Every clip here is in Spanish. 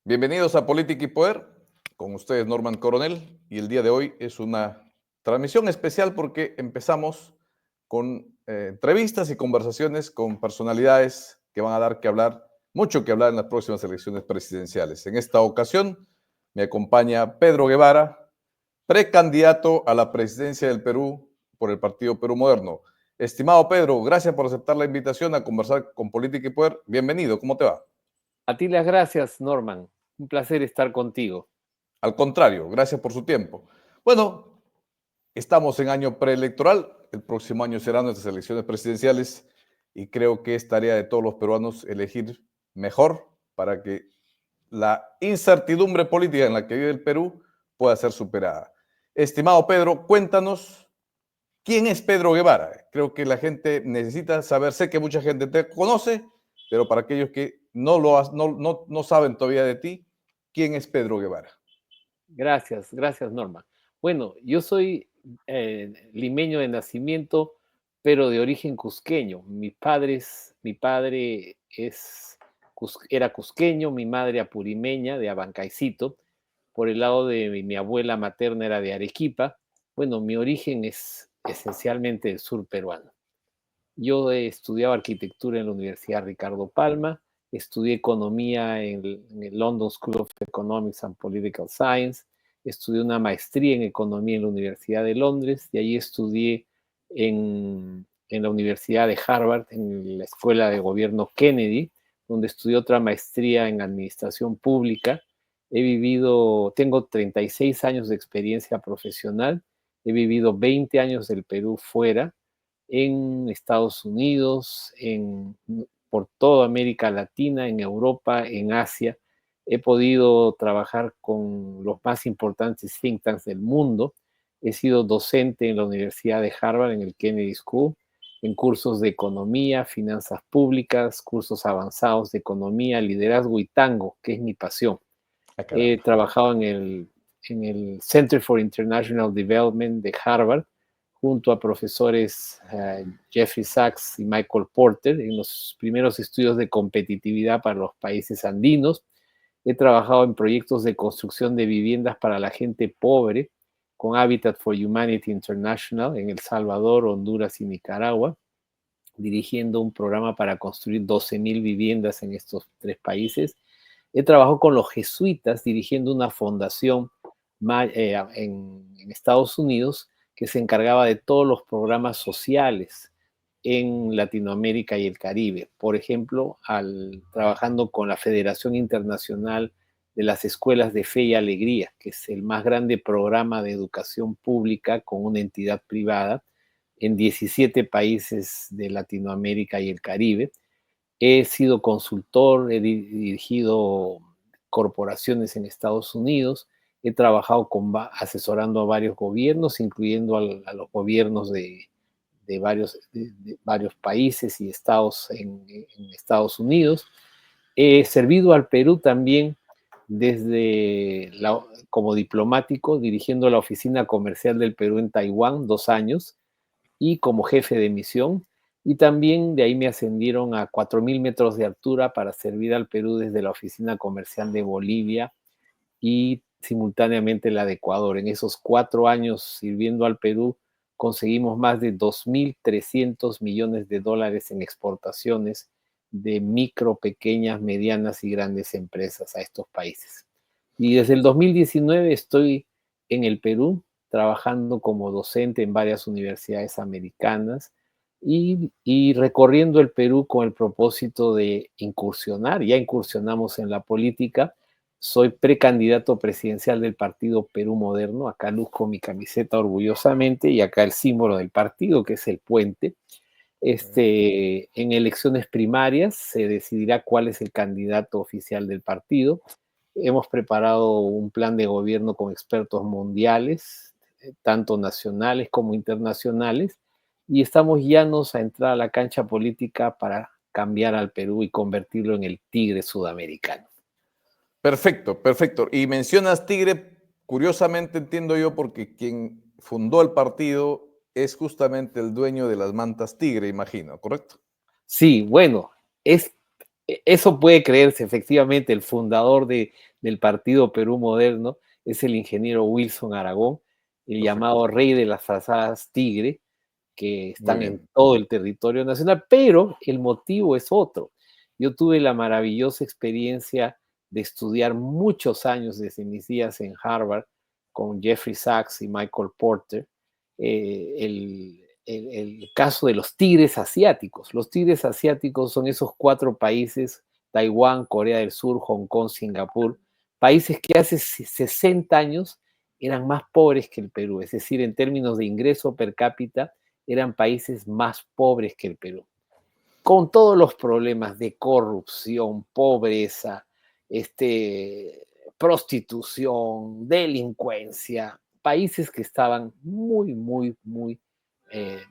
Bienvenidos a Política y Poder, con ustedes Norman Coronel, y el día de hoy es una transmisión especial porque empezamos con entrevistas y conversaciones con personalidades que van a dar que hablar, mucho que hablar en las próximas elecciones presidenciales. En esta ocasión me acompaña Pedro Guevara, precandidato a la presidencia del Perú por el Partido Perú Moderno. Estimado Pedro, gracias por aceptar la invitación a conversar con Política y Poder. Bienvenido, ¿cómo te va? A ti las gracias, Norman. Un placer estar contigo. Al contrario, gracias por su tiempo. Bueno, estamos en año preelectoral, el próximo año serán nuestras elecciones presidenciales y creo que es tarea de todos los peruanos elegir mejor para que la incertidumbre política en la que vive el Perú pueda ser superada. Estimado Pedro, cuéntanos quién es Pedro Guevara. Creo que la gente necesita saber, sé que mucha gente te conoce, pero para aquellos que no saben todavía de ti, ¿quién es Pedro Guevara? Gracias, Norman. Bueno, yo soy limeño de nacimiento, pero de origen cusqueño. Mi padre era cusqueño, mi madre apurimeña, de Abancaicito. Por el lado de mi abuela materna era de Arequipa. Bueno, mi origen es esencialmente del sur peruano. Yo he estudiado arquitectura en la Universidad Ricardo Palma, estudié economía en el London School of Economics and Political Science, estudié una maestría en economía en la Universidad de Londres y ahí estudié en la Universidad de Harvard, en la Escuela de Gobierno Kennedy, donde estudié otra maestría en administración pública. Tengo 36 años de experiencia profesional, he vivido 20 años del Perú fuera, en Estados Unidos, por toda América Latina, en Europa, en Asia. He podido trabajar con los más importantes think tanks del mundo. He sido docente en la Universidad de Harvard, en el Kennedy School, en cursos de economía, finanzas públicas, cursos avanzados de economía, liderazgo y tango, que es mi pasión. Ah, He caramba. trabajado en el Center for International Development de Harvard, junto a profesores Jeffrey Sachs y Michael Porter en los primeros estudios de competitividad para los países andinos. He trabajado en proyectos de construcción de viviendas para la gente pobre con Habitat for Humanity International en El Salvador, Honduras y Nicaragua, dirigiendo un programa para construir 12,000 viviendas en estos tres países. He trabajado con los jesuitas dirigiendo una fundación en Estados Unidos que se encargaba de todos los programas sociales en Latinoamérica y el Caribe. Por ejemplo, trabajando con la Federación Internacional de las Escuelas de Fe y Alegría, que es el más grande programa de educación pública con una entidad privada en 17 países de Latinoamérica y el Caribe. He sido consultor, he dirigido corporaciones en Estados Unidos, he trabajado asesorando a varios gobiernos, incluyendo a los gobiernos de varios países y estados en Estados Unidos. He servido al Perú también como diplomático, dirigiendo la Oficina Comercial del Perú en Taiwán 2 años y como jefe de misión. Y también de ahí me ascendieron a 4,000 metros de altura para servir al Perú desde la Oficina Comercial de Bolivia y simultáneamente la de Ecuador. En esos 4 años sirviendo al Perú, conseguimos más de 2.300 millones de dólares en exportaciones de micro, pequeñas, medianas y grandes empresas a estos países. Y desde el 2019 estoy en el Perú trabajando como docente en varias universidades americanas y recorriendo el Perú con el propósito de incursionar. Ya incursionamos en la política. Soy precandidato presidencial del partido Perú Moderno. Acá luzco mi camiseta orgullosamente y acá el símbolo del partido, que es el puente. En elecciones primarias se decidirá cuál es el candidato oficial del partido. Hemos preparado un plan de gobierno con expertos mundiales, tanto nacionales como internacionales, y estamos llanos a entrar a la cancha política para cambiar al Perú y convertirlo en el tigre sudamericano. Perfecto, perfecto. Y mencionas Tigre, curiosamente entiendo yo, porque quien fundó el partido es justamente el dueño de las mantas Tigre, imagino, ¿correcto? Sí, bueno, es Eso puede creerse, efectivamente, el fundador del Partido Perú Moderno es el ingeniero Wilson Aragón, el Perfecto. llamado rey de las frazadas tigre, que Muy están en bien. todo el territorio nacional, pero el motivo es otro. Yo tuve la maravillosa experiencia de estudiar muchos años desde mis días en Harvard con Jeffrey Sachs y Michael Porter, el caso de los tigres asiáticos. Los tigres asiáticos son esos 4 países, Taiwán, Corea del Sur, Hong Kong, Singapur, países que hace 60 años eran más pobres que el Perú, es decir, en términos de ingreso per cápita, eran países más pobres que el Perú, con todos los problemas de corrupción, pobreza, prostitución, delincuencia, países que estaban muy, muy, muy eh,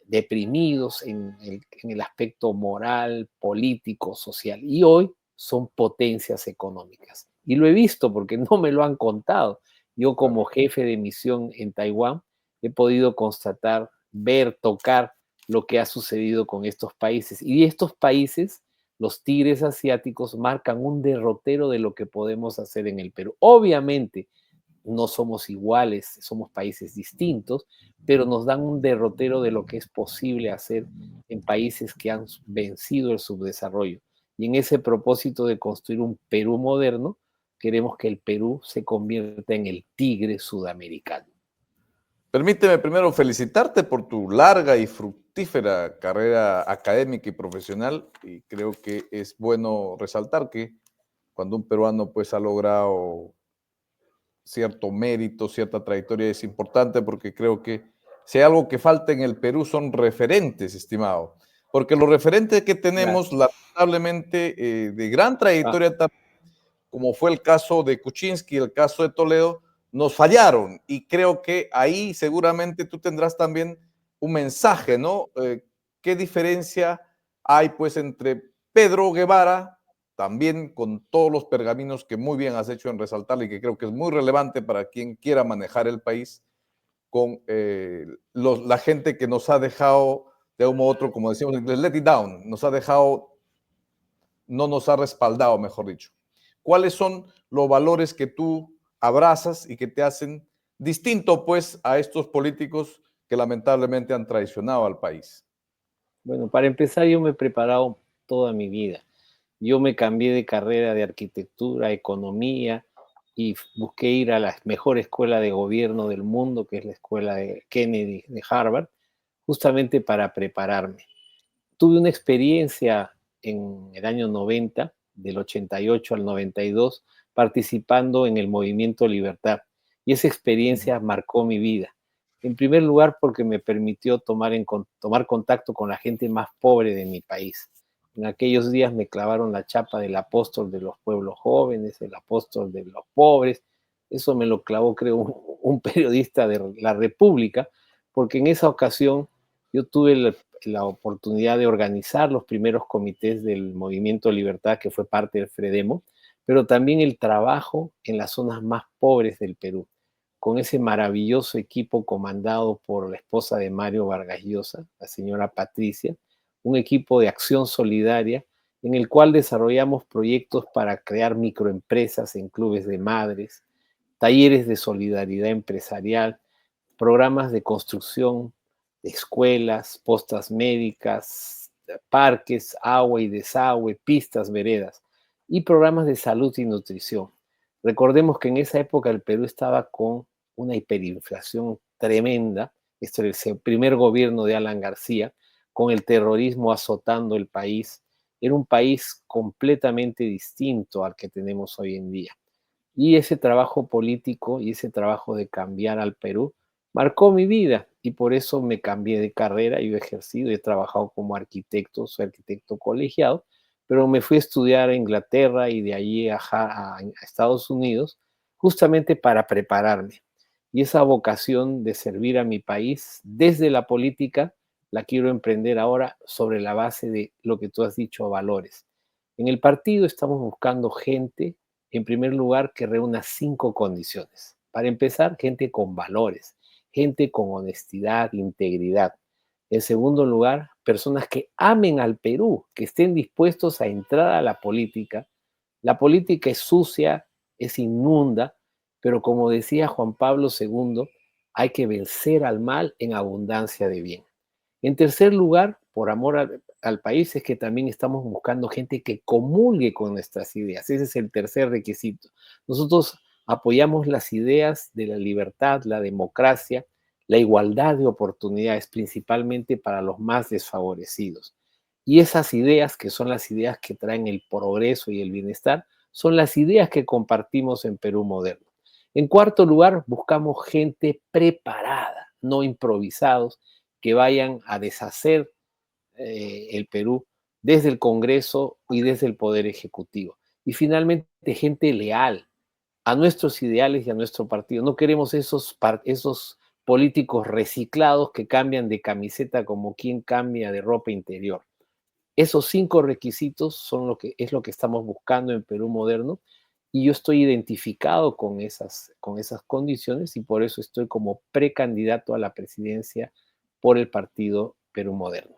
deprimidos en el aspecto moral, político, social, y hoy son potencias económicas. Y lo he visto porque no me lo han contado. Yo Claro. como jefe de misión en Taiwán he podido constatar, ver, tocar lo que ha sucedido con estos países. Y estos países, los tigres asiáticos, marcan un derrotero de lo que podemos hacer en el Perú. Obviamente, no somos iguales, somos países distintos, pero nos dan un derrotero de lo que es posible hacer en países que han vencido el subdesarrollo. Y en ese propósito de construir un Perú moderno, queremos que el Perú se convierta en el tigre sudamericano. Permíteme primero felicitarte por tu larga y fructífera carrera académica y profesional, y creo que es bueno resaltar que cuando un peruano pues ha logrado cierto mérito, cierta trayectoria es importante, porque creo que si hay algo que falta en el Perú son referentes, estimado, porque los referentes que tenemos Gracias. lamentablemente de gran Ah, trayectoria, como fue el caso de Kuczynski, el caso de Toledo, nos fallaron, y creo que ahí seguramente tú tendrás también un mensaje, ¿no? ¿Qué diferencia hay pues entre Pedro Guevara, también con todos los pergaminos que muy bien has hecho en resaltar y que creo que es muy relevante para quien quiera manejar el país, con la gente que nos ha dejado de un modo u otro, como decimos en inglés, let it down, nos ha dejado, no nos ha respaldado, mejor dicho? ¿Cuáles son los valores que tú abrazas y que te hacen distinto, pues, a estos políticos que lamentablemente han traicionado al país? bueno, para empezar, yo me he preparado toda mi vida. Yo me cambié de carrera de arquitectura, economía y busqué ir a la mejor escuela de gobierno del mundo, que es la escuela de Kennedy de Harvard, justamente para prepararme. Tuve una experiencia en el año 90, del 88 al 92, participando en el movimiento Libertad. Y esa Ujú. experiencia marcó mi vida. En primer lugar, porque me permitió tomar contacto con la gente más pobre de mi país. En aquellos días me clavaron la chapa del apóstol de los pueblos jóvenes, el apóstol de los pobres. Eso me lo clavó, creo, un periodista de la República, porque en esa ocasión yo tuve la oportunidad de organizar los primeros comités del Movimiento Libertad, que fue parte del FREDEMO, pero también el trabajo en las zonas más pobres del Perú, con ese maravilloso equipo comandado por la esposa de Mario Vargas Llosa, la señora Patricia, un equipo de acción solidaria en el cual desarrollamos proyectos para crear microempresas en clubes de madres, talleres de solidaridad empresarial, programas de construcción de escuelas, postas médicas, parques, agua y desagüe, pistas, veredas y programas de salud y nutrición. Recordemos que en esa época el Perú estaba con una hiperinflación tremenda. Este es el primer gobierno de Alan García, con el terrorismo azotando el país. Era un país completamente distinto al que tenemos hoy en día. Y ese trabajo político y ese trabajo de cambiar al Perú marcó mi vida y por eso me cambié de carrera. Yo he ejercido, he trabajado como arquitecto, soy arquitecto colegiado, pero me fui a estudiar a Inglaterra y de allí a Estados Unidos justamente para prepararme. Y esa vocación de servir a mi país desde la política la quiero emprender ahora sobre la base de lo que tú has dicho, valores. En el partido estamos buscando gente, en primer lugar, que reúna 5 condiciones. Para empezar, gente con valores, gente con honestidad, integridad. En segundo lugar, personas que amen al Perú, que estén dispuestos a entrar a la política. La política es sucia, es inmunda, pero como decía Juan Pablo II, hay que vencer al mal en abundancia de bien. En tercer lugar, por amor al país, es que también estamos buscando gente que comulgue con nuestras ideas. Ese es el tercer requisito. Nosotros apoyamos las ideas de la libertad, la democracia, la igualdad de oportunidades, principalmente para los más desfavorecidos. Y esas ideas, que son las ideas que traen el progreso y el bienestar, son las ideas que compartimos en Perú Moderno. En cuarto lugar, buscamos gente preparada, no improvisados, que vayan a deshacer el Perú desde el Congreso y desde el Poder Ejecutivo. Y finalmente, gente leal a nuestros ideales y a nuestro partido. No queremos esos políticos reciclados que cambian de camiseta como quien cambia de ropa interior. Esos 5 requisitos es lo que estamos buscando en Perú Moderno, y yo estoy identificado con esas condiciones, y por eso estoy como precandidato a la presidencia por el partido Perú Moderno.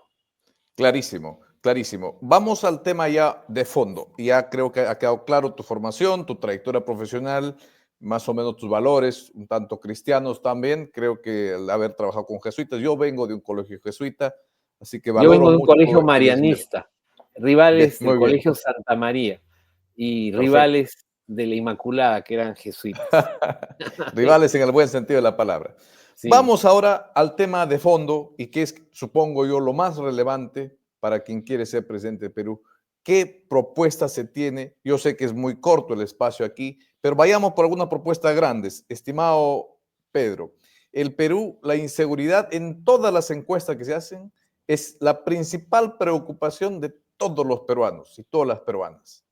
Clarísimo, clarísimo. Vamos al tema ya de fondo. Ya creo que ha quedado claro tu formación, tu trayectoria profesional, más o menos tus valores, un tanto cristianos también. Creo que el haber trabajado con jesuitas, yo vengo de un colegio jesuita, así que Yo vengo valoro de un mucho colegio el esmero. marianista, rivales del Muy bien, Colegio Santa María y perfecto. rivales de la Inmaculada, que eran jesuitas. Rivales en el buen sentido de la palabra. Sí. Vamos ahora al tema de fondo y que es, supongo yo, lo más relevante para quien quiere ser presidente de Perú. ¿Qué propuesta se tiene? Yo sé que es muy corto el espacio aquí, pero vayamos por algunas propuestas grandes. Estimado Pedro, el Perú, la inseguridad en todas las encuestas que se hacen es la principal preocupación de todos los peruanos y todas las peruanas.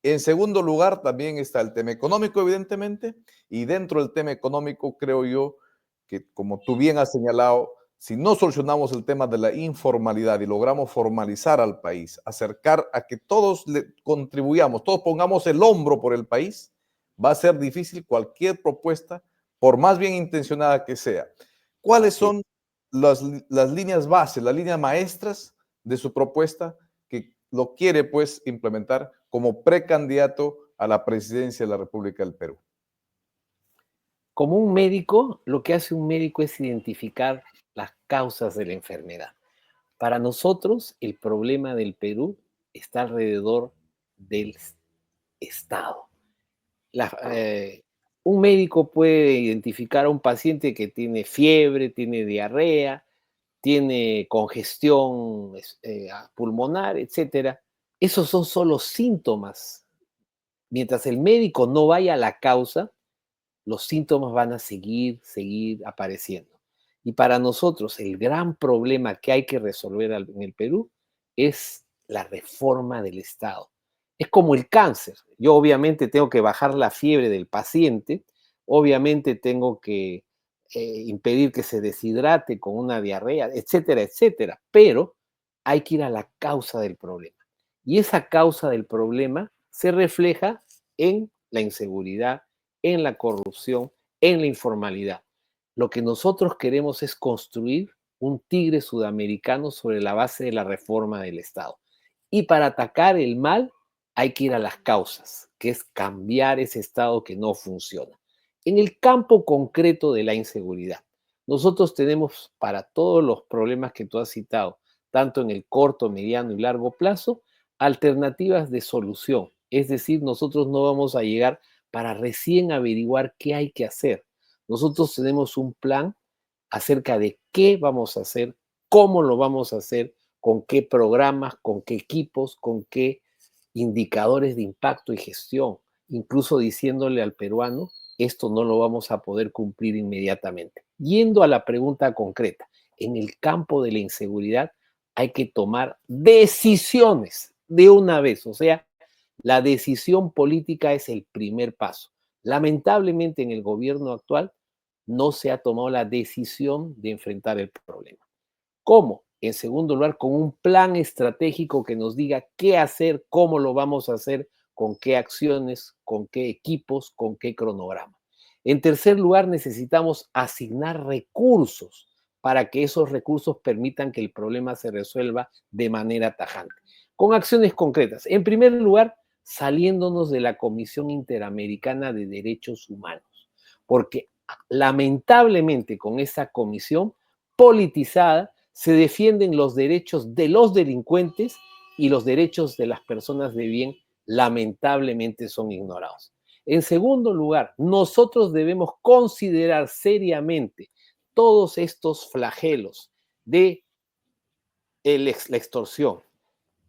En segundo lugar, también está el tema económico, evidentemente, y dentro del tema económico creo yo que, como tú bien has señalado, si no solucionamos el tema de la informalidad y logramos formalizar al país, acercar a que todos le contribuyamos, todos pongamos el hombro por el país, va a ser difícil cualquier propuesta, por más bien intencionada que sea. ¿Cuáles Así es. son las líneas bases, las líneas maestras de su propuesta que lo quiere pues implementar como precandidato a la presidencia de la República del Perú? Como un médico, lo que hace un médico es identificar las causas de la enfermedad. Para nosotros, el problema del Perú está alrededor del Estado. La- eh, un médico puede identificar a un paciente que tiene fiebre, tiene diarrea, tiene congestión pulmonar, etcétera. Esos son solo síntomas. Mientras el médico no vaya a la causa, los síntomas van a seguir apareciendo. Y para nosotros el gran problema que hay que resolver en el Perú es la reforma del Estado. Es como el cáncer. Yo obviamente tengo que bajar la fiebre del paciente, obviamente tengo que impedir que se deshidrate con una diarrea, etcétera, etcétera, pero hay que ir a la causa del problema. Y esa causa del problema se refleja en la inseguridad, en la corrupción, en la informalidad. Lo que nosotros queremos es construir un tigre sudamericano sobre la base de la reforma del Estado. Y para atacar el mal hay que ir a las causas, que es cambiar ese Estado que no funciona. En el campo concreto de la inseguridad, nosotros tenemos para todos los problemas que tú has citado, tanto en el corto, mediano y largo plazo, alternativas de solución. Es decir, nosotros no vamos a llegar para recién averiguar qué hay que hacer. Nosotros tenemos un plan acerca de qué vamos a hacer, cómo lo vamos a hacer, con qué programas, con qué equipos, con qué indicadores de impacto y gestión, incluso diciéndole al peruano, esto no lo vamos a poder cumplir inmediatamente. Yendo a la pregunta concreta, en el campo de la inseguridad hay que tomar decisiones de una vez, o sea, la decisión política es el primer paso. Lamentablemente en el gobierno actual no se ha tomado la decisión de enfrentar el problema. ¿Cómo? En segundo lugar, con un plan estratégico que nos diga qué hacer, cómo lo vamos a hacer, con qué acciones, con qué equipos, con qué cronograma. En tercer lugar, necesitamos asignar recursos para que esos recursos permitan que el problema se resuelva de manera tajante. Con acciones concretas. En primer lugar, saliéndonos de la Comisión Interamericana de Derechos Humanos, porque lamentablemente con esa comisión politizada se defienden los derechos de los delincuentes y los derechos de las personas de bien lamentablemente son ignorados. En segundo lugar, nosotros debemos considerar seriamente todos estos flagelos de la extorsión,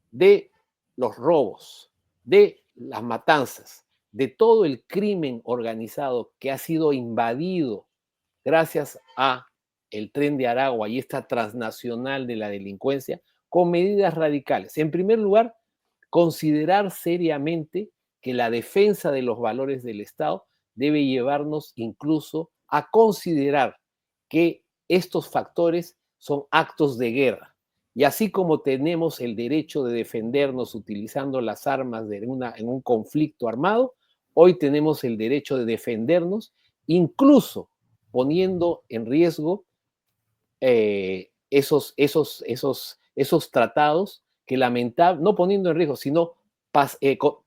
de los robos, de las matanzas, de todo el crimen organizado que ha sido invadido gracias a el Tren de Aragua y esta transnacional de la delincuencia con medidas radicales. En primer lugar, considerar seriamente que la defensa de los valores del Estado debe llevarnos incluso a considerar que estos factores son actos de guerra. Y así como tenemos el derecho de defendernos utilizando las armas en un conflicto armado, hoy tenemos el derecho de defendernos incluso poniendo en riesgo esos tratados que no poniendo en riesgo, sino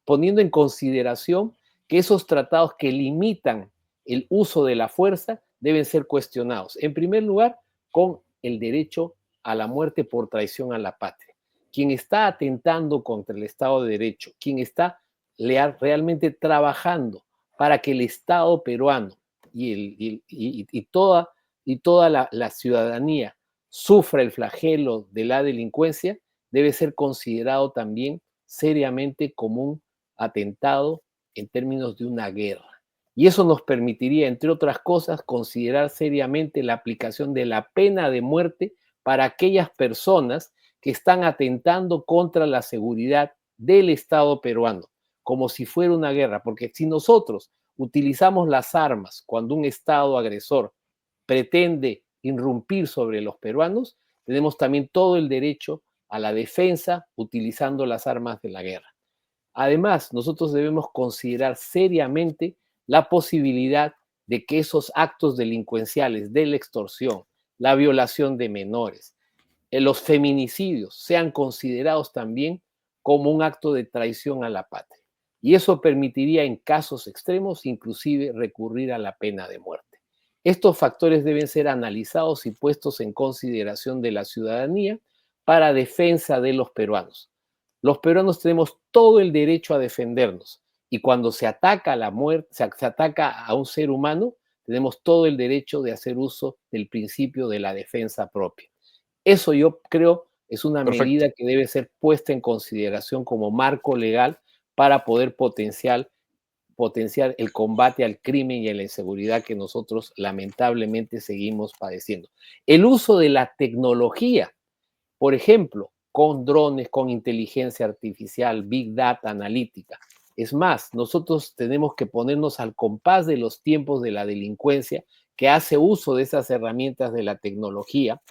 poniendo en consideración que esos tratados que limitan el uso de la fuerza deben ser cuestionados. En primer lugar, con el derecho a la muerte por traición a la patria. Quien está atentando contra el Estado de Derecho, quien está realmente trabajando para que el Estado peruano y toda la ciudadanía sufra el flagelo de la delincuencia, debe ser considerado también seriamente como un atentado en términos de una guerra. Y eso nos permitiría, entre otras cosas, considerar seriamente la aplicación de la pena de muerte para aquellas personas que están atentando contra la seguridad del Estado peruano, como si fuera una guerra, porque si nosotros utilizamos las armas cuando un Estado agresor pretende irrumpir sobre los peruanos, tenemos también todo el derecho a la defensa utilizando las armas de la guerra. Además, nosotros debemos considerar seriamente la posibilidad de que esos actos delincuenciales de la extorsión, la violación de menores, los feminicidios sean considerados también como un acto de traición a la patria. Y eso permitiría en casos extremos inclusive recurrir a la pena de muerte. Estos factores deben ser analizados y puestos en consideración de la ciudadanía para defensa de los peruanos. Los peruanos tenemos todo el derecho a defendernos y cuando se ataca a la muerte, se ataca a un ser humano, tenemos todo el derecho de hacer uso del principio de la defensa propia. Eso yo creo es una medida que debe ser puesta en consideración como marco legal para poder potenciar el combate al crimen y a la inseguridad que nosotros lamentablemente seguimos padeciendo. El uso de la tecnología, por ejemplo, con drones, con inteligencia artificial, big data, analítica. Es más, nosotros tenemos que ponernos al compás de los tiempos de la delincuencia que hace uso de esas herramientas de la tecnología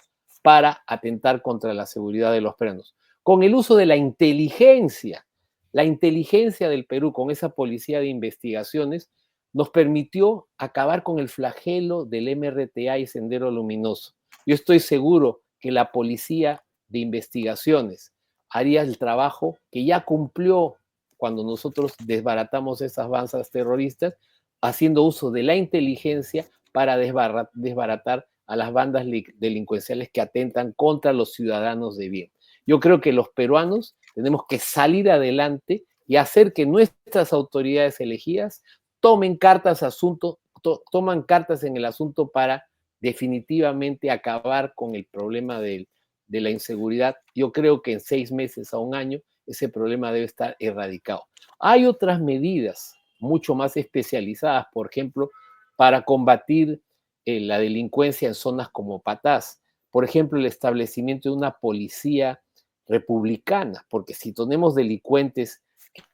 para atentar contra la seguridad de los peruanos. Con el uso de la inteligencia del Perú, con esa policía de investigaciones, nos permitió acabar con el flagelo del MRTA y Sendero Luminoso. Yo estoy seguro que la policía de investigaciones haría el trabajo que ya cumplió cuando nosotros desbaratamos esas bandas terroristas, haciendo uso de la inteligencia para desbaratar a las bandas delincuenciales que atentan contra los ciudadanos de bien. Yo creo que los peruanos tenemos que salir adelante y hacer que nuestras autoridades elegidas toman cartas en el asunto para definitivamente acabar con el problema de la inseguridad. Yo creo que en 6 meses a 1 año ese problema debe estar erradicado. Hay otras medidas mucho más especializadas, por ejemplo, para combatir la delincuencia en zonas como Patás. Por ejemplo, el establecimiento de una policía republicana, porque si tenemos delincuentes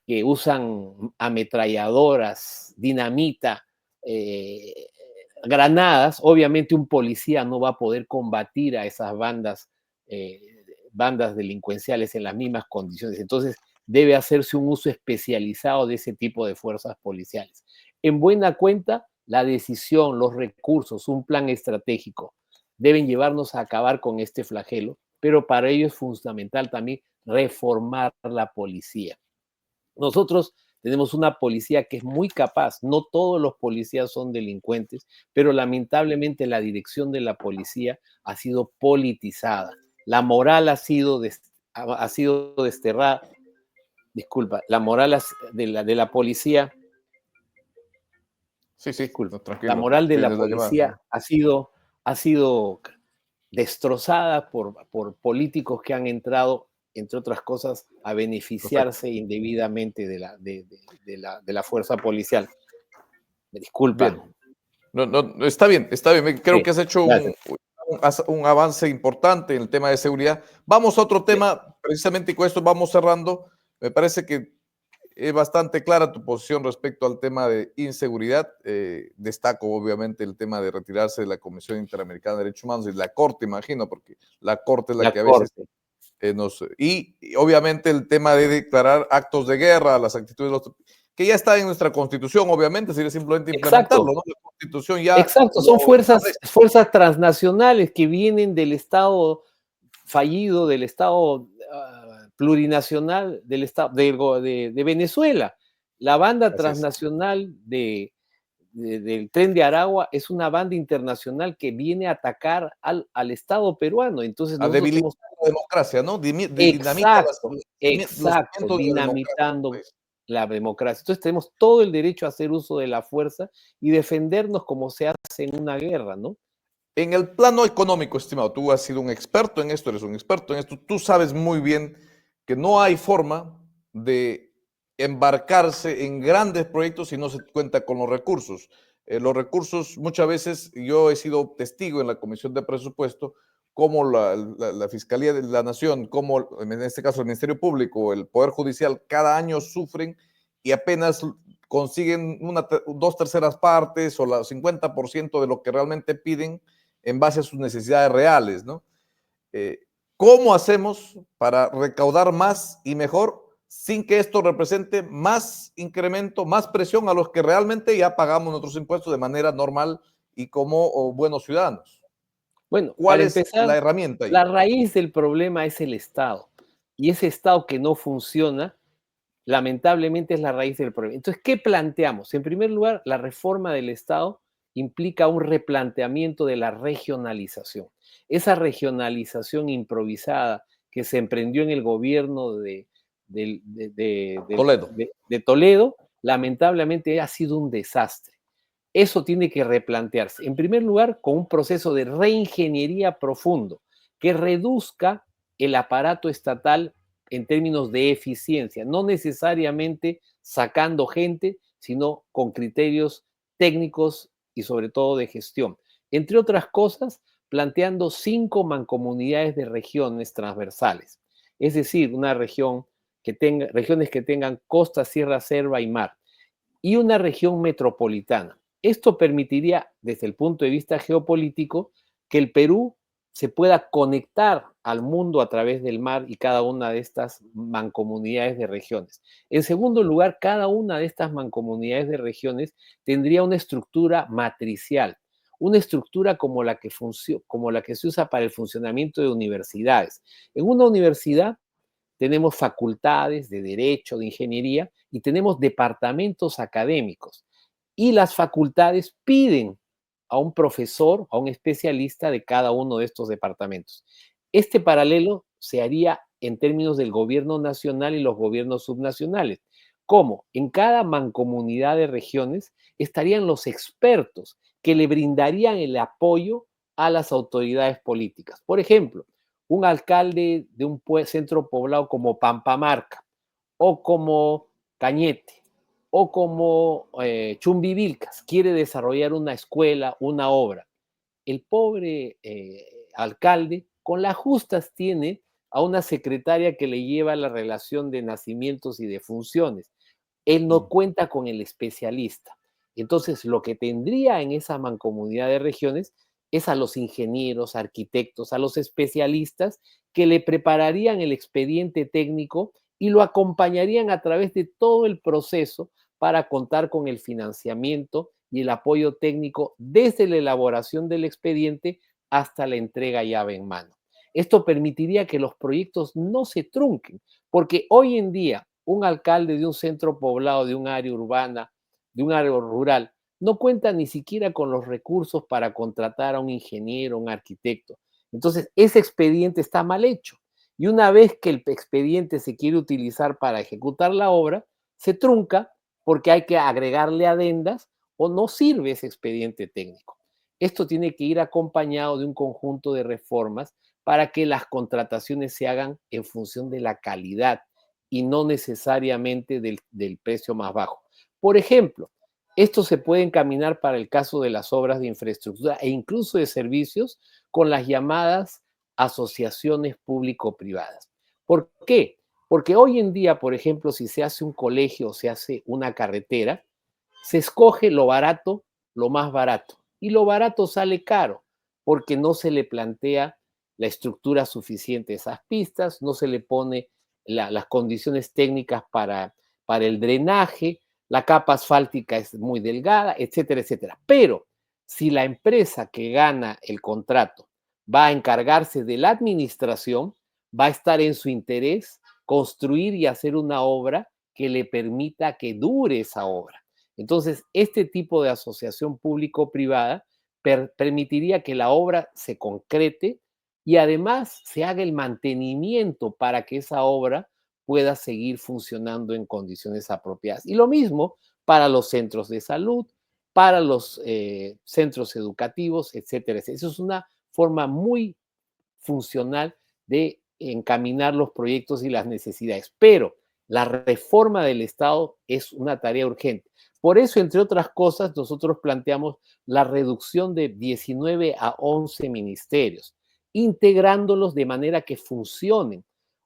que usan ametralladoras, dinamita, granadas, obviamente un policía no va a poder combatir a esas bandas delincuenciales en las mismas condiciones. Entonces, debe hacerse un uso especializado de ese tipo de fuerzas policiales. En buena cuenta, la decisión, los recursos, un plan estratégico deben llevarnos a acabar con este flagelo, pero para ello es fundamental también reformar la policía. Nosotros tenemos una policía que es muy capaz, no todos los policías son delincuentes, pero lamentablemente la dirección de la policía ha sido politizada. La moral ha sido desterrada, disculpa, la moral de la policía, Sí, sí, disculpa, no, la tranquilo. moral de Sí, la de la llamada. policía ha sido destrozada por políticos que han entrado, entre otras cosas, a Perfecto. beneficiarse indebidamente de la fuerza policial. Me disculpa. Bien. No, no, está bien, está bien. Creo Sí, que has hecho gracias. un avance importante en el tema de seguridad. Vamos a otro Sí, tema, precisamente, y con esto vamos cerrando. Me parece que es bastante clara tu posición respecto al tema de inseguridad. Destaco, obviamente, el tema de retirarse de la Comisión Interamericana de Derechos Humanos y la Corte, imagino, porque la Corte es la la que a veces Corte. y obviamente el tema de declarar actos de guerra, las actitudes de los, que ya está en nuestra Constitución, obviamente, sería simplemente implementarlo, Exacto, ¿no? La Constitución ya exacto. lo Son establece. fuerzas transnacionales que vienen del Estado fallido, del Estado plurinacional, del Estado de Venezuela. La banda Así es. transnacional del Tren de Aragua es una banda internacional que viene a atacar al Estado peruano. Entonces A nosotros debilitar hemos. la democracia, ¿no? Dinamita Exacto, los exacto, cimientos de la democracia en un dinamitando país. la democracia. Entonces tenemos todo el derecho a hacer uso de la fuerza y defendernos como se hace en una guerra, ¿no? En el plano económico, estimado, tú has sido un experto en esto, eres un experto en esto, tú sabes muy bien que no hay forma de embarcarse en grandes proyectos si no se cuenta con los recursos. Los recursos, muchas veces, yo he sido testigo en la Comisión de Presupuesto, como la Fiscalía de la Nación, como en este caso el Ministerio Público, el Poder Judicial, cada año sufren y apenas consiguen dos terceras partes o el 50% de lo que realmente piden en base a sus necesidades reales, ¿no? Eh, ¿Cómo hacemos para recaudar más y mejor sin que esto represente más incremento, más presión a los que realmente ya pagamos nuestros impuestos de manera normal y como buenos ciudadanos? Bueno, ¿Cuál para es empezar, la herramienta ahí? la raíz del problema es el Estado. Y ese Estado que no funciona, lamentablemente es la raíz del problema. Entonces, ¿qué planteamos? En primer lugar, la reforma del Estado implica un replanteamiento de la regionalización. Esa regionalización improvisada que se emprendió en el gobierno Toledo. de Toledo, lamentablemente ha sido un desastre. Eso tiene que replantearse. En primer lugar, con un proceso de reingeniería profundo que reduzca el aparato estatal en términos de eficiencia, no necesariamente sacando gente, sino con criterios técnicos y sobre todo de gestión. Entre otras cosas, planteando 5 mancomunidades de regiones transversales, es decir, una región regiones que tengan costa, sierra, selva y mar, y una región metropolitana. Esto permitiría, desde el punto de vista geopolítico, que el Perú se pueda conectar al mundo a través del mar y cada una de estas mancomunidades de regiones. En segundo lugar, cada una de estas mancomunidades de regiones tendría una estructura matricial, una estructura como la que se usa para el funcionamiento de universidades. En una universidad tenemos facultades de derecho, de ingeniería y tenemos departamentos académicos. Y las facultades piden a un profesor, a un especialista de cada uno de estos departamentos. Este paralelo se haría en términos del gobierno nacional y los gobiernos subnacionales. ¿Cómo? En cada mancomunidad de regiones estarían los expertos que le brindarían el apoyo a las autoridades políticas. Por ejemplo, un alcalde de un centro poblado como Pampamarca o como Cañete o como Chumbivilcas quiere desarrollar una escuela, una obra. El pobre alcalde con las justas tiene a una secretaria que le lleva la relación de nacimientos y de funciones. Él no Mm. cuenta con el especialista. Entonces, lo que tendría en esa mancomunidad de regiones es a los ingenieros, arquitectos, a los especialistas que le prepararían el expediente técnico y lo acompañarían a través de todo el proceso para contar con el financiamiento y el apoyo técnico desde la elaboración del expediente hasta la entrega llave en mano. Esto permitiría que los proyectos no se trunquen, porque hoy en día un alcalde de un centro poblado, de un área urbana, de un área rural, no cuenta ni siquiera con los recursos para contratar a un ingeniero, un arquitecto. Entonces, ese expediente está mal hecho. Y una vez que el expediente se quiere utilizar para ejecutar la obra, se trunca porque hay que agregarle adendas o no sirve ese expediente técnico. Esto tiene que ir acompañado de un conjunto de reformas para que las contrataciones se hagan en función de la calidad y no necesariamente del precio más bajo. Por ejemplo, esto se puede encaminar para el caso de las obras de infraestructura e incluso de servicios con las llamadas asociaciones público-privadas. ¿Por qué? Porque hoy en día, por ejemplo, si se hace un colegio o se hace una carretera, se escoge lo barato, lo más barato. Y lo barato sale caro porque no se le plantea la estructura suficiente a esas pistas, no se le pone las condiciones técnicas para el drenaje, la capa asfáltica es muy delgada, etcétera, etcétera. Pero si la empresa que gana el contrato va a encargarse de la administración, va a estar en su interés construir y hacer una obra que le permita que dure esa obra. Entonces, este tipo de asociación público-privada permitiría que la obra se concrete y además se haga el mantenimiento para que esa obra pueda seguir funcionando en condiciones apropiadas. Y lo mismo para los centros de salud, para los centros educativos, etcétera, etcétera. Eso es una forma muy funcional de encaminar los proyectos y las necesidades. Pero la reforma del Estado es una tarea urgente. Por eso, entre otras cosas, nosotros planteamos la reducción de 19 a 11 ministerios, integrándolos de manera que funcionen.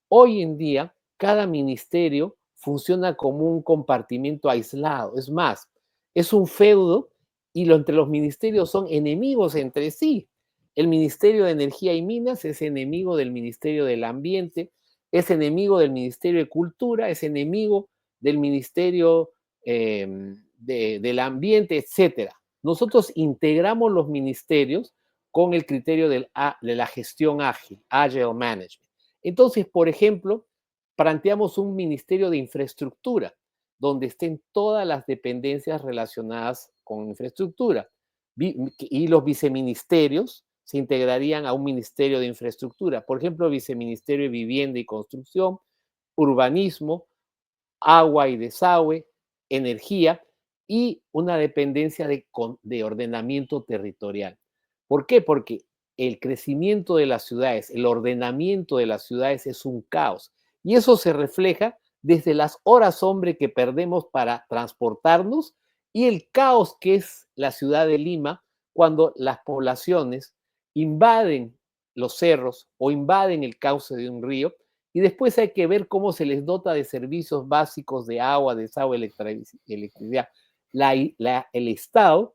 Hoy en día, cada ministerio funciona como un compartimento aislado. Es más, es un feudo y entre los ministerios son enemigos entre sí. El Ministerio de Energía y Minas es enemigo del Ministerio del Ambiente, es enemigo del Ministerio de Cultura, es enemigo del Ministerio del Ambiente, etcétera. Nosotros integramos los ministerios con el criterio de la gestión ágil, Agile Management. Entonces, por ejemplo, planteamos un Ministerio de Infraestructura, donde estén todas las dependencias relacionadas con infraestructura. Y los viceministerios se integrarían a un ministerio de infraestructura. Por ejemplo, viceministerio de Vivienda y Construcción, Urbanismo, Agua y Desagüe, Energía y una dependencia de ordenamiento territorial. ¿Por qué? Porque el crecimiento de las ciudades, el ordenamiento de las ciudades es un caos. Y eso se refleja desde las horas hombre que perdemos para transportarnos y el caos que es la ciudad de Lima cuando las poblaciones invaden los cerros o invaden el cauce de un río y después hay que ver cómo se les dota de servicios básicos de agua, desagüe, electricidad. El Estado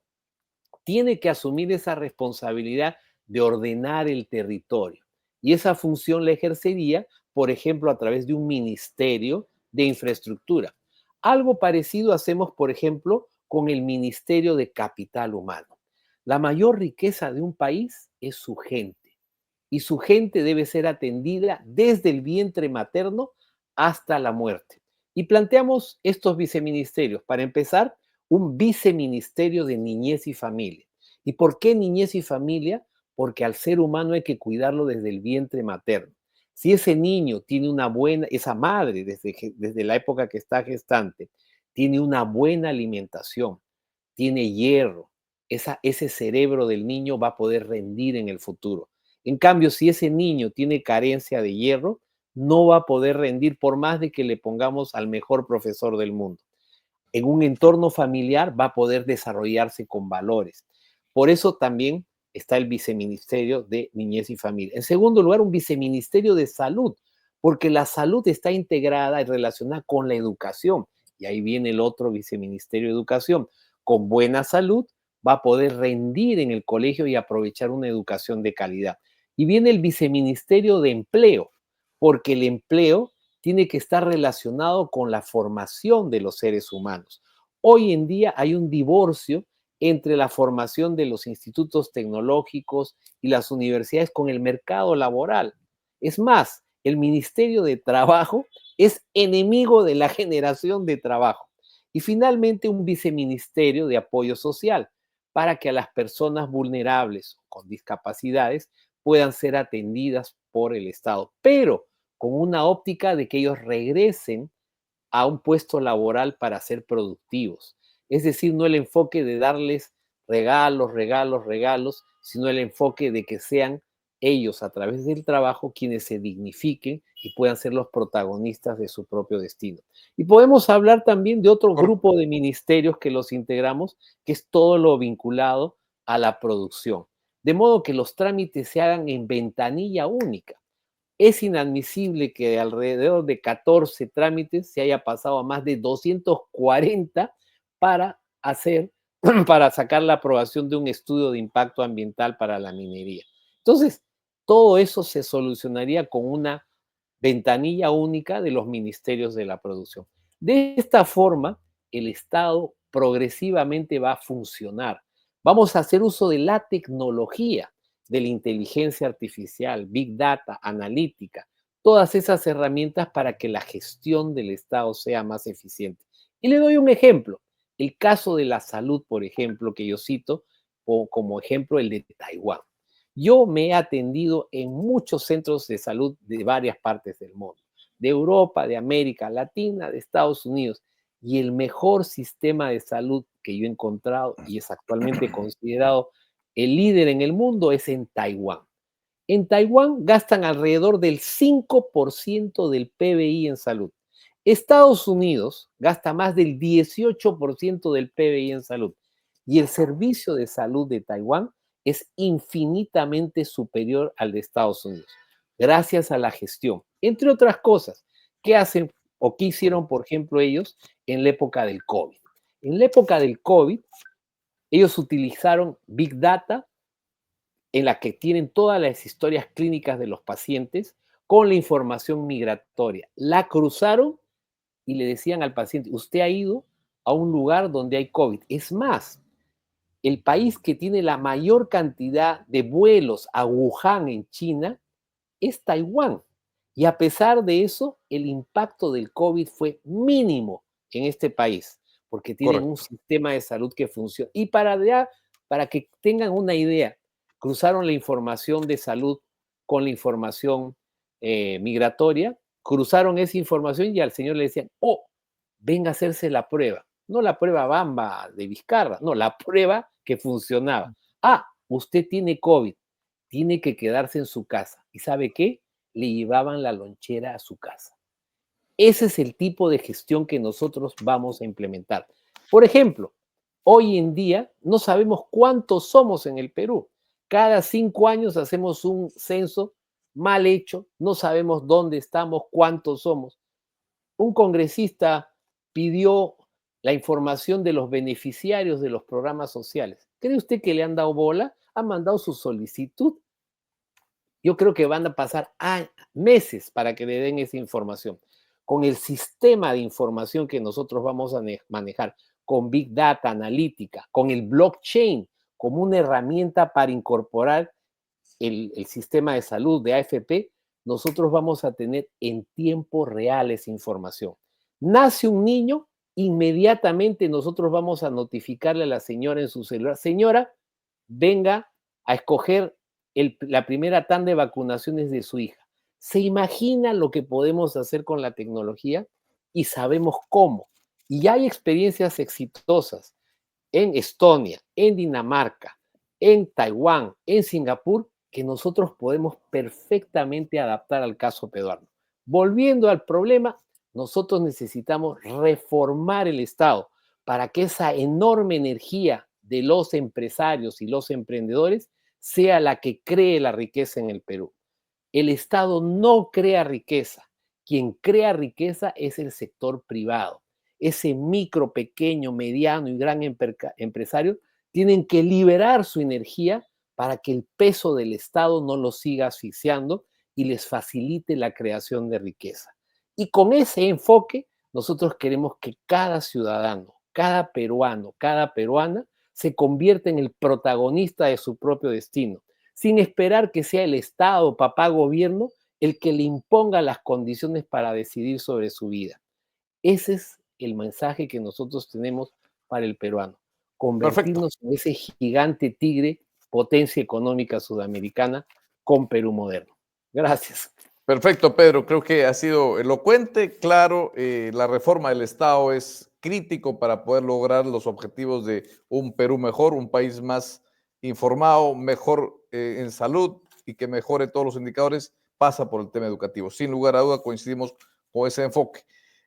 tiene que asumir esa responsabilidad de ordenar el territorio. Y esa función la ejercería, por ejemplo, a través de un ministerio de infraestructura. Algo parecido hacemos, por ejemplo, con el Ministerio de Capital Humano. La mayor riqueza de un país es su gente. Y su gente debe ser atendida desde el vientre materno hasta la muerte. Y planteamos estos viceministerios. Para empezar, un viceministerio de niñez y familia. ¿Y por qué niñez y familia? Porque al ser humano hay que cuidarlo desde el vientre materno. Si ese niño tiene una buena, esa madre desde la época que está gestante, tiene una buena alimentación, tiene hierro, ese cerebro del niño va a poder rendir en el futuro. En cambio, si ese niño tiene carencia de hierro, no va a poder rendir por más de que le pongamos al mejor profesor del mundo. En un entorno familiar va a poder desarrollarse con valores. Por eso también está el viceministerio de Niñez y Familia. En segundo lugar, un viceministerio de Salud, porque la salud está integrada y relacionada con la educación. Y ahí viene el otro viceministerio de Educación. Con buena salud va a poder rendir en el colegio y aprovechar una educación de calidad. Y viene el viceministerio de Empleo, porque el empleo tiene que estar relacionado con la formación de los seres humanos. Hoy en día hay un divorcio entre la formación de los institutos tecnológicos y las universidades con el mercado laboral. Es más, el Ministerio de Trabajo es enemigo de la generación de trabajo. Y finalmente, un viceministerio de apoyo social para que a las personas vulnerables con discapacidades puedan ser atendidas por el Estado, pero con una óptica de que ellos regresen a un puesto laboral para ser productivos. Es decir, no el enfoque de darles regalos, regalos, regalos, sino el enfoque de que sean ellos a través del trabajo quienes se dignifiquen y puedan ser los protagonistas de su propio destino. Y podemos hablar también de otro Correcto. grupo de ministerios que los integramos, que es todo lo vinculado a la producción. De modo que los trámites se hagan en ventanilla única. Es inadmisible que de alrededor de 14 trámites se haya pasado a más de 240 para hacer, para sacar la aprobación de un estudio de impacto ambiental para la minería. Entonces, todo eso se solucionaría con una ventanilla única de los ministerios de la producción. De esta forma, el Estado progresivamente va a funcionar. Vamos a hacer uso de la tecnología, de la inteligencia artificial, Big Data, analítica, todas esas herramientas para que la gestión del Estado sea más eficiente. Y le doy un ejemplo. El caso de la salud, por ejemplo, que yo cito como ejemplo el de Taiwán. Yo me he atendido en muchos centros de salud de varias partes del mundo, de Europa, de América Latina, de Estados Unidos, y el mejor sistema de salud que yo he encontrado y es actualmente considerado el líder en el mundo es en Taiwán. En Taiwán gastan alrededor del 5% del PBI en salud. Estados Unidos gasta más del 18% del PBI en salud. Y el servicio de salud de Taiwán es infinitamente superior al de Estados Unidos, gracias a la gestión. Entre otras cosas, ¿qué hacen o qué hicieron, por ejemplo, ellos en la época del COVID? En la época del COVID, ellos utilizaron Big Data en la que tienen todas las historias clínicas de los pacientes con la información migratoria. La cruzaron y le decían al paciente, usted ha ido a un lugar donde hay COVID. Es más, el país que tiene la mayor cantidad de vuelos a Wuhan en China es Taiwán. Y a pesar de eso, el impacto del COVID fue mínimo en este país, porque tienen un Correcto. sistema de salud que funciona. Y para que tengan una idea, cruzaron la información de salud con la información migratoria, cruzaron esa información y al señor le decían, oh, venga a hacerse la prueba. No la prueba bamba de Vizcarra, no, la prueba que funcionaba. Ah, usted tiene COVID, tiene que quedarse en su casa. ¿Y sabe qué? Le llevaban la lonchera a su casa. Ese es el tipo de gestión que nosotros vamos a implementar. Por ejemplo, hoy en día no sabemos cuántos somos en el Perú. Cada 5 años hacemos un censo mal hecho, no sabemos dónde estamos, cuántos somos. Un congresista pidió la información de los beneficiarios de los programas sociales. ¿Cree usted que le han dado bola? Han mandado su solicitud. Yo creo que van a pasar meses para que le den esa información. Con el sistema de información que nosotros vamos a manejar, con Big Data, analítica, con el blockchain como una herramienta para incorporar el sistema de salud de AFP, nosotros vamos a tener en tiempo real esa información. Nace un niño, inmediatamente nosotros vamos a notificarle a la señora en su celular, señora, venga a escoger la primera tanda de vacunaciones de su hija. ¿Se imagina lo que podemos hacer con la tecnología? Y sabemos cómo. Y ya hay experiencias exitosas en Estonia, en Dinamarca, en Taiwán, en Singapur, que nosotros podemos perfectamente adaptar al caso peruano. Volviendo al problema, nosotros necesitamos reformar el Estado para que esa enorme energía de los empresarios y los emprendedores sea la que cree la riqueza en el Perú. El Estado no crea riqueza. Quien crea riqueza es el sector privado. Ese micro, pequeño, mediano y gran empresario tienen que liberar su energía para que el peso del Estado no los siga asfixiando y les facilite la creación de riqueza. Y con ese enfoque, nosotros queremos que cada ciudadano, cada peruano, cada peruana se convierta en el protagonista de su propio destino, sin esperar que sea el Estado, papá, gobierno, el que le imponga las condiciones para decidir sobre su vida. Ese es el mensaje que nosotros tenemos para el peruano, Perfecto. convertirnos en ese gigante tigre, potencia económica sudamericana, con Perú moderno. Gracias. Perfecto, Pedro. Creo que ha sido elocuente, claro. La reforma del Estado es crítico para poder lograr los objetivos de un Perú mejor, un país más informado, mejor en salud y que mejore todos los indicadores, pasa por el tema educativo. Sin lugar a duda coincidimos con ese enfoque.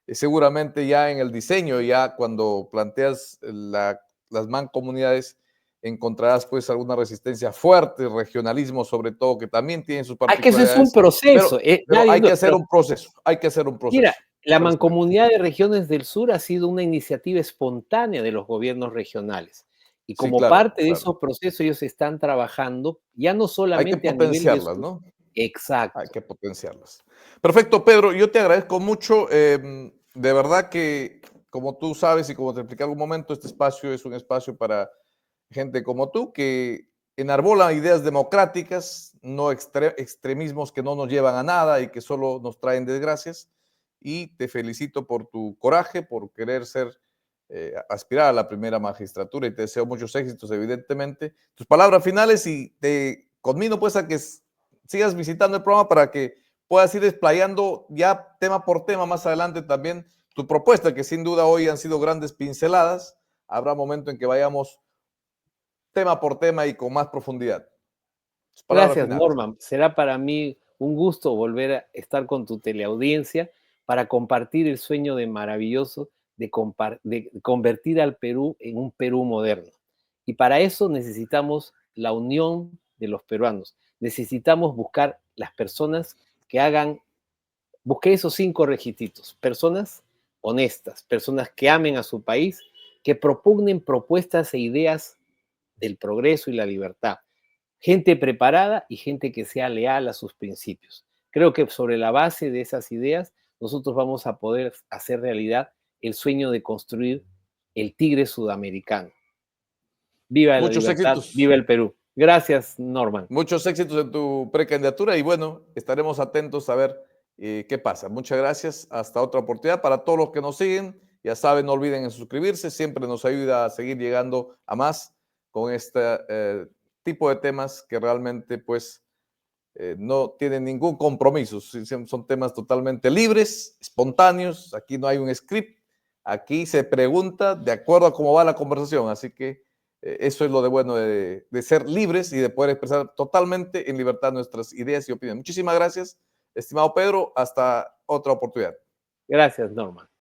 Seguramente ya en el diseño, ya cuando planteas las mancomunidades, encontrarás pues alguna resistencia fuerte, regionalismo sobre todo, que también tiene sus Ah, que ese es un particularidades, proceso. pero hay Nadie, que hacer pero un proceso, hay que hacer un mira, proceso. la Honestamente. Mancomunidad de Regiones del Sur ha sido una iniciativa espontánea de los gobiernos regionales. Y Sí, como claro, parte de claro. esos procesos, ellos están trabajando ya no Hay que solamente a nivel de potenciarlas, su... ¿no? Hay Exacto. que potenciarlas. Perfecto, Pedro, yo te agradezco mucho. De verdad que, como tú sabes y como te expliqué en algún momento, este espacio es un espacio para gente como tú que enarbola ideas democráticas, no extremismos que no nos llevan a nada y que solo nos traen desgracias. Y te felicito por tu coraje, por querer ser, aspirar a la primera magistratura y te deseo muchos éxitos, evidentemente. Tus palabras finales y te conmino pues a que sigas visitando el programa para que puedas ir desplayando ya tema por tema más adelante también tu propuesta, que sin duda hoy han sido grandes pinceladas. Habrá momento en que vayamos tema por tema y con más profundidad. Tus palabras Gracias, finales. Norman. Será para mí un gusto volver a estar con tu teleaudiencia para compartir el sueño de maravilloso de convertir al Perú en un Perú moderno. Y para eso necesitamos la unión de los peruanos. Necesitamos buscar las personas que hagan, busqué esos 5 requisitos, personas honestas, personas que amen a su país, que propugnen propuestas e ideas del progreso y la libertad, gente preparada y gente que sea leal a sus principios. Creo que sobre la base de esas ideas nosotros vamos a poder hacer realidad el sueño de construir el tigre sudamericano. Viva la Muchos libertad, éxitos. viva el Perú. Gracias, Norman. Muchos éxitos en tu precandidatura y bueno, estaremos atentos a ver qué pasa. Muchas gracias. Hasta otra oportunidad. Para todos los que nos siguen, ya saben, no olviden en suscribirse. Siempre nos ayuda a seguir llegando a más con este tipo de temas que realmente pues no tienen ningún compromiso. Son temas totalmente libres, espontáneos. Aquí no hay un script. Aquí se pregunta de acuerdo a cómo va la conversación. Así que eso es lo de bueno de ser libres y de poder expresar totalmente en libertad nuestras ideas y opiniones. Muchísimas gracias, estimado Pedro. Hasta otra oportunidad. Gracias, Norman.